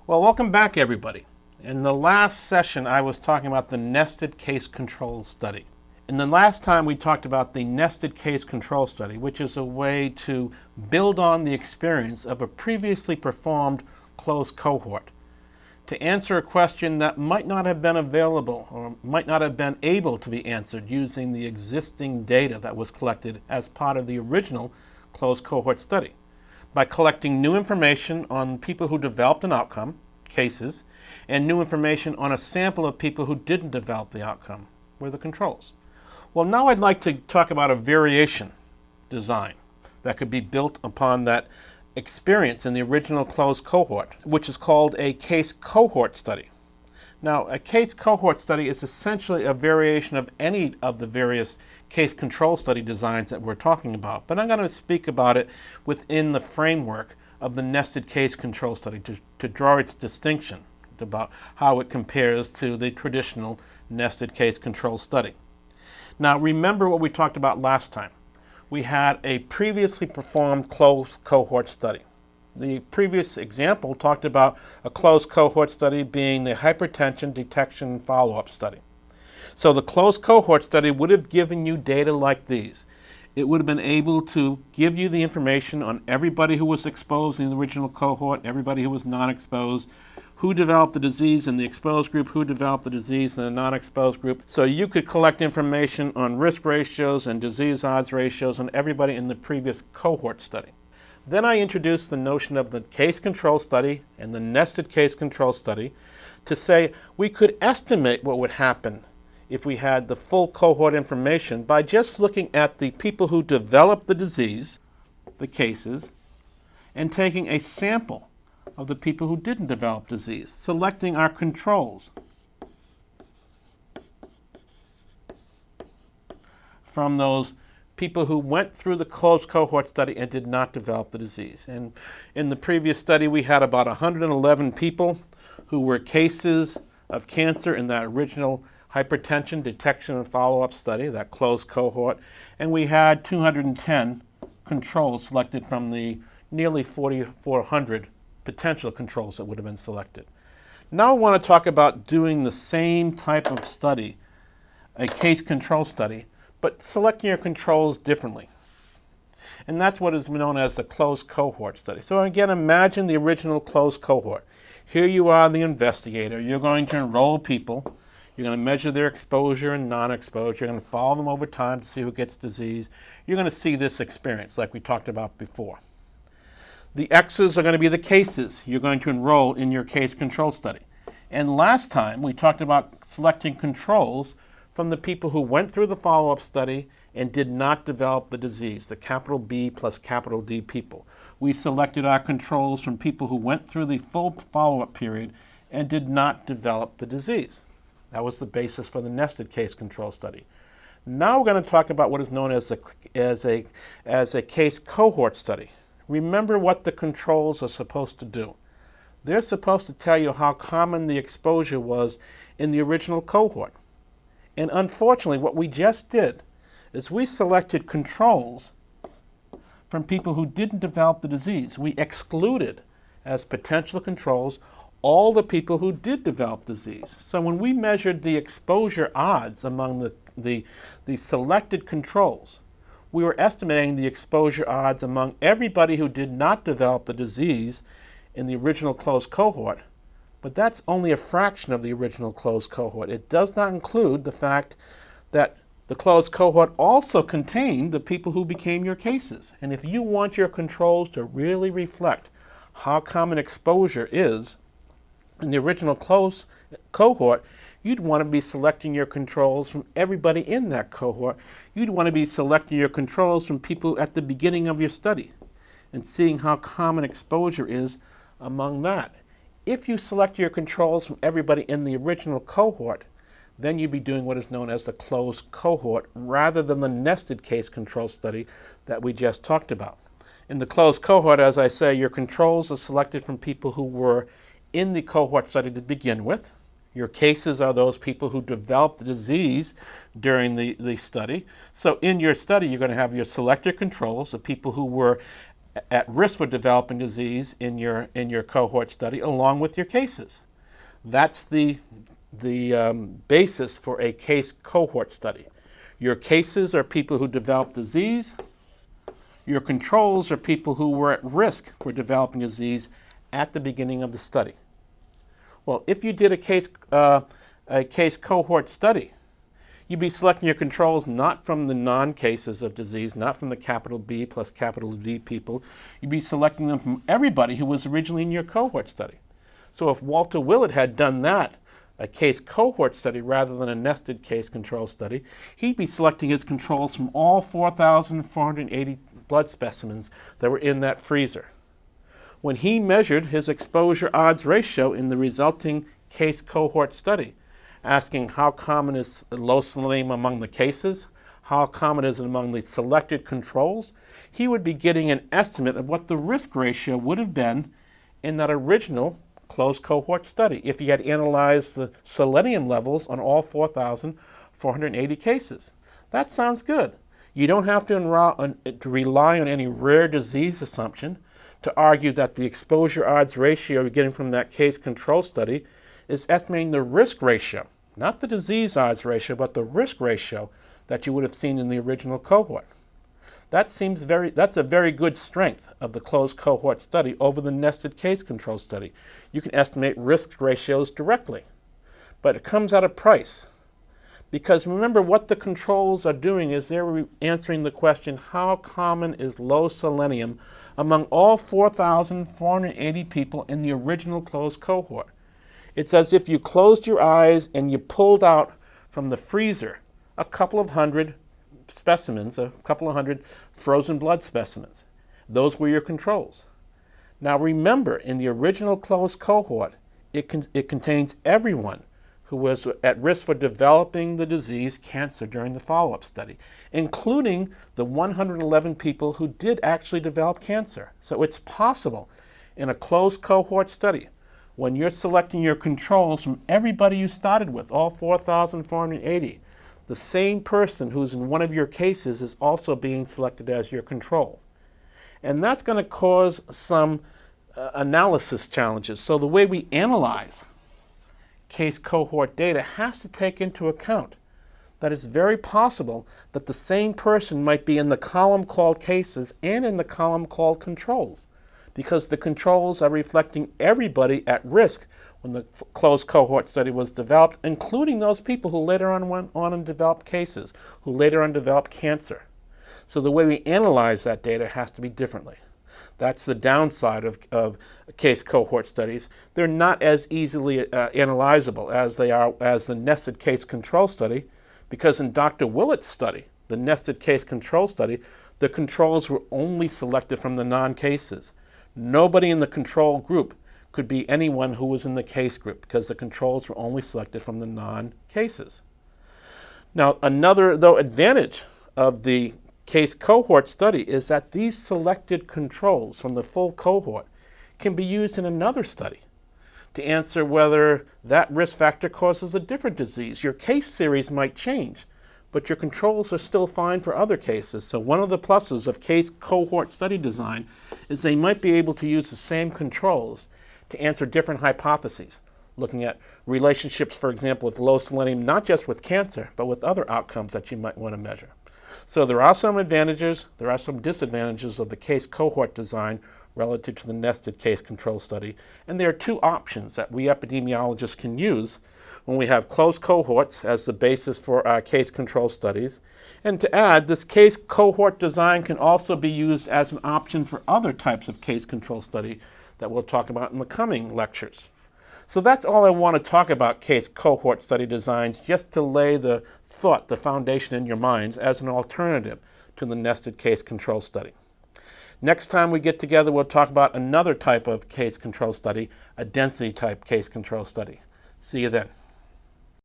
Well, welcome back, everybody. In the last session, I was talking about the nested case control study. And the last time we talked about the nested case control study, which is a way to build on the experience of a previously performed closed cohort to answer a question that might not have been available or might not have been able to be answered using the existing data that was collected as part of the original closed cohort study. By collecting new information on people who developed an outcome, cases, and new information on a sample of people who didn't develop the outcome, were the controls. Well, now I'd like to talk about a variation design that could be built upon that experience in the original closed cohort, which is called a case cohort study. Now, a case cohort study is essentially a variation of any of the various case control study designs that we're talking about, but I'm going to speak about it within the framework of the nested case control study to draw its distinction about how it compares to the traditional nested case control study. Now, remember what we talked about last time. We had a previously performed closed cohort study. The previous example talked about a closed cohort study being the hypertension detection and follow-up study. So the closed cohort study would have given you data like these. It would have been able to give you the information on everybody who was exposed in the original cohort, everybody who was non-exposed, who developed the disease in the exposed group, who developed the disease in the non-exposed group. So you could collect information on risk ratios and disease odds ratios on everybody in the previous cohort study. Then I introduced the notion of the case control study and the nested case control study to say we could estimate what would happen if we had the full cohort information by just looking at the people who developed the disease, the cases, and taking a sample of the people who didn't develop disease, selecting our controls from those people who went through the closed cohort study and did not develop the disease. And in the previous study, we had about 111 people who were cases of cancer in that original hypertension detection and follow-up study, that closed cohort, and we had 210 controls selected from the nearly 4,400 potential controls that would have been selected. Now I want to talk about doing the same type of study, a case control study, but selecting your controls differently. And that's what is known as the closed cohort study. So again, imagine the original closed cohort. Here you are, the investigator. You're going to enroll people. You're going to measure their exposure and non-exposure. You're going to follow them over time to see who gets disease. You're going to see this experience like we talked about before. The X's are going to be the cases you're going to enroll in your case control study. And last time we talked about selecting controls from the people who went through the follow-up study and did not develop the disease, the capital B plus capital D people. We selected our controls from people who went through the full follow-up period and did not develop the disease. That was the basis for the nested case control study. Now we're going to talk about what is known as a case cohort study. Remember what the controls are supposed to do. They're supposed to tell you how common the exposure was in the original cohort. And unfortunately, what we just did is we selected controls from people who didn't develop the disease. We excluded as potential controls all the people who did develop disease. So when we measured the exposure odds among the selected controls, we were estimating the exposure odds among everybody who did not develop the disease in the original closed cohort. But that's only a fraction of the original closed cohort. It does not include the fact that the closed cohort also contained the people who became your cases. And if you want your controls to really reflect how common exposure is in the original closed cohort, you'd want to be selecting your controls from everybody in that cohort. You'd want to be selecting your controls from people at the beginning of your study and seeing how common exposure is among that. If you select your controls from everybody in the original cohort, then you'd be doing what is known as the closed cohort rather than the nested case control study that we just talked about. In the closed cohort, as I say, your controls are selected from people who were in the cohort study to begin with. Your cases are those people who developed the disease during the study. So in your study, you're going to have your selected controls, the people who were at risk for developing disease in your cohort study, along with your cases. That's the basis for a case cohort study. Your cases are people who develop disease. Your controls are people who were at risk for developing disease at the beginning of the study. Well, if you did a case cohort study, you'd be selecting your controls not from the non-cases of disease, not from the capital B plus capital D people. You'd be selecting them from everybody who was originally in your cohort study. So if Walter Willett had done that, a case cohort study rather than a nested case control study, he'd be selecting his controls from all 4,480 blood specimens that were in that freezer. When he measured his exposure odds ratio in the resulting case cohort study, asking how common is low selenium among the cases, how common is it among the selected controls, he would be getting an estimate of what the risk ratio would have been in that original closed cohort study if he had analyzed the selenium levels on all 4,480 cases. That sounds good. You don't have to rely on any rare disease assumption to argue that the exposure odds ratio you're getting from that case control study is estimating the risk ratio, not the disease odds ratio, but the risk ratio that you would have seen in the original cohort. That's a very good strength of the closed cohort study over the nested case control study. You can estimate risk ratios directly, but it comes at a price. Because remember, what the controls are doing is they're answering the question, how common is low selenium among all 4,480 people in the original closed cohort? It's as if you closed your eyes and you pulled out from the freezer a couple of hundred specimens, a couple of hundred frozen blood specimens. Those were your controls. Now remember, in the original closed cohort, it contains everyone who was at risk for developing the disease cancer during the follow-up study, including the 111 people who did actually develop cancer. So it's possible in a closed cohort study, when you're selecting your controls from everybody you started with, all 4,480, the same person who's in one of your cases is also being selected as your control. And that's going to cause some analysis challenges. So the way we analyze case cohort data has to take into account that it's very possible that the same person might be in the column called cases and in the column called controls, because the controls are reflecting everybody at risk when the closed cohort study was developed, including those people who later on went on and developed cases, who later on developed cancer. So the way we analyze that data has to be differently. That's the downside of case cohort studies. They're not as easily analyzable as they are as the nested case control study, because in Dr. Willett's study, the nested case control study, the controls were only selected from the non-cases. Nobody in the control group could be anyone who was in the case group, because the controls were only selected from the non-cases. Now, another advantage of the case cohort study is that these selected controls from the full cohort can be used in another study to answer whether that risk factor causes a different disease. Your case series might change, but your controls are still fine for other cases. So one of the pluses of case cohort study design is they might be able to use the same controls to answer different hypotheses, looking at relationships, for example, with low selenium, not just with cancer, but with other outcomes that you might want to measure. So there are some advantages, there are some disadvantages of the case cohort design relative to the nested case control study. And there are two options that we epidemiologists can use when we have closed cohorts as the basis for our case control studies. And to add, this case cohort design can also be used as an option for other types of case control study that we'll talk about in the coming lectures. So that's all I want to talk about case cohort study designs, just to lay the thought, the foundation in your minds as an alternative to the nested case control study. Next time we get together, we'll talk about another type of case control study, a density type case control study. See you then.